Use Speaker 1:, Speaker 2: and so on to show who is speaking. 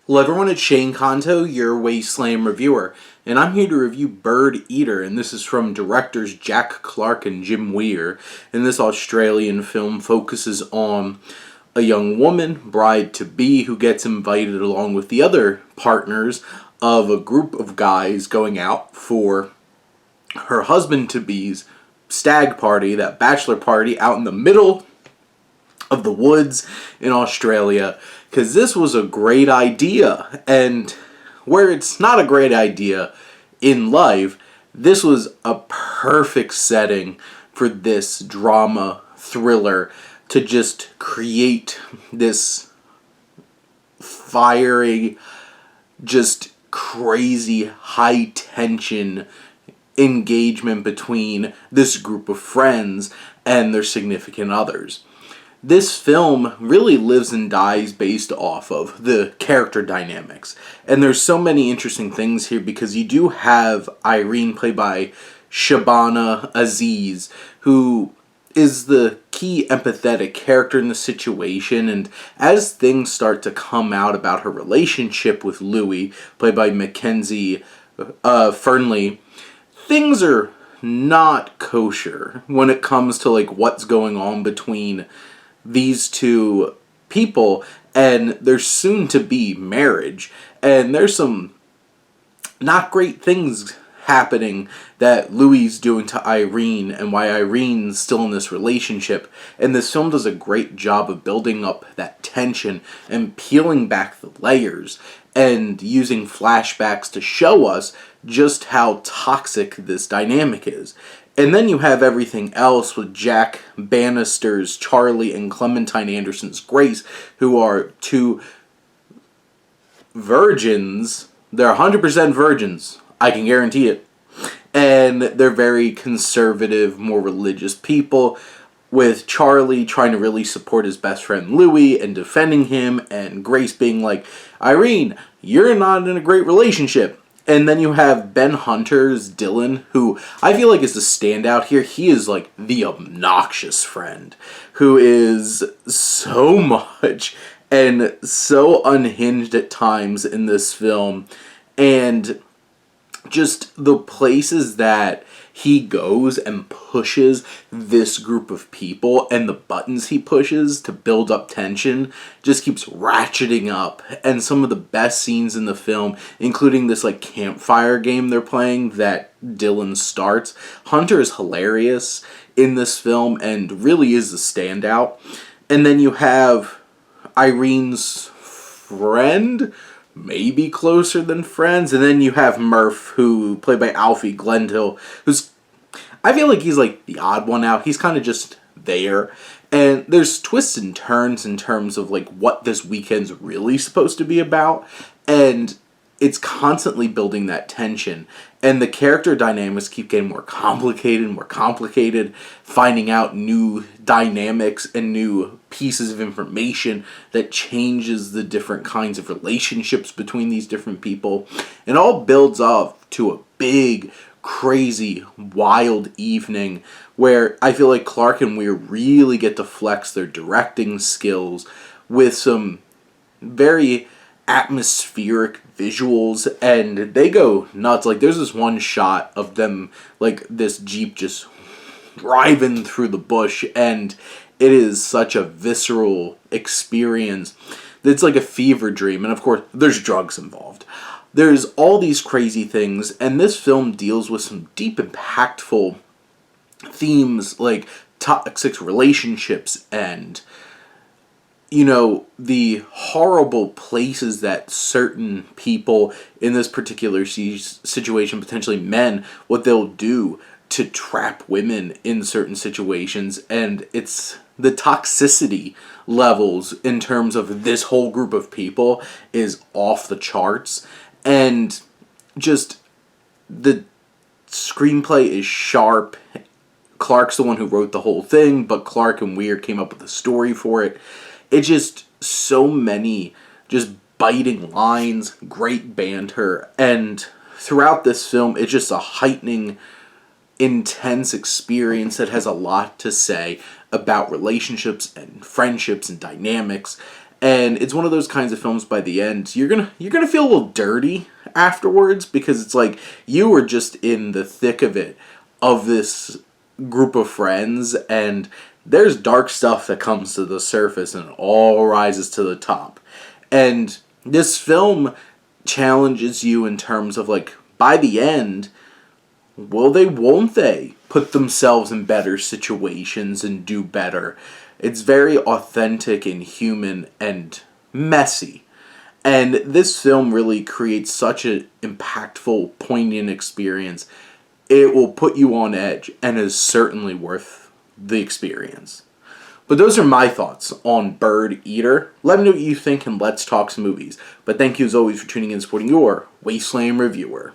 Speaker 1: Hello everyone, it's Shane Kanto, your Wasteland reviewer, and I'm here to review Birdeater, and this is from directors Jack Clarke and Jim Weir. And this Australian film focuses on a young woman, bride-to-be, who gets invited along with the other partners of a group of guys going out for her husband-to-be's stag party, that bachelor party out in the middle of the woods in Australia, because this was a great idea. And where it's not a great idea in life, this was a perfect setting for this drama thriller to just create this fiery, just crazy high tension engagement between this group of friends and their significant others. This film really lives and dies based off of the character dynamics. And there's so many interesting things here because you do have Irene, played by Shabana Aziz, who is the key empathetic character in the situation. And as things start to come out about her relationship with Louis, played by Mackenzie Fernley, things are not kosher when it comes to like what's going on between these two people and their soon-to-be marriage. And there's some not great things happening that Louis doing to Irene and why Irene's still in this relationship. And this film does a great job of building up that tension and peeling back the layers and using flashbacks to show us just how toxic this dynamic is. And then you have everything else with Jack Bannister's Charlie and Clementine Anderson's Grace, who are two virgins. They're 100% virgins. I can guarantee it. And they're very conservative, more religious people, with Charlie trying to really support his best friend Louis and defending him, and Grace being like, Irene, you're not in a great relationship. And then you have Ben Hunter's Dylan, who I feel like is the standout here. He is like the obnoxious friend who is so much and so unhinged at times in this film. And just the places that he goes and pushes this group of people and the buttons he pushes to build up tension just keeps ratcheting up. And some of the best scenes in the film, including this like campfire game they're playing that Dylan starts. Hunter is hilarious in this film and really is the standout. And then you have Irene's friend, maybe closer than friends. And then you have Murph, who played by Alfie Glenhill, who's, I feel like he's like the odd one out. He's kind of just there. And there's twists and turns in terms of like what this weekend's really supposed to be about. And it's constantly building that tension. And the character dynamics keep getting more complicated, finding out new dynamics and new pieces of information that changes the different kinds of relationships between these different people. It all builds up to a big, crazy, wild evening where I feel like Clarke and Weir really get to flex their directing skills with some very atmospheric visuals, and they go nuts. Like there's this one shot of them, like this Jeep just driving through the bush, and it is such a visceral experience. It's like a fever dream, and of course there's drugs involved. There's all these crazy things, and this film deals with some deep, impactful themes like toxic relationships and, you know, the horrible places that certain people in this particular situation, potentially men, what they'll do to trap women in certain situations. And it's the toxicity levels in terms of this whole group of people is off the charts. And just the screenplay is sharp. Clarke's the one who wrote the whole thing, but Clarke and Weir came up with a story for it. It's just so many just biting lines, great banter, and throughout this film, it's just a heightening, intense experience that has a lot to say about relationships and friendships and dynamics. And it's one of those kinds of films by the end, you're gonna feel a little dirty afterwards, because it's like you were just in the thick of it, of this group of friends, and there's dark stuff that comes to the surface and it all rises to the top. And this film challenges you in terms of, like, by the end, won't they put themselves in better situations and do better? It's very authentic and human and messy. And this film really creates such an impactful, poignant experience. It will put you on edge and is certainly worth the experience. But those are my thoughts on Birdeater. Let me know what you think, and let's talk some movies. But thank you as always for tuning in and supporting your Wasteland reviewer.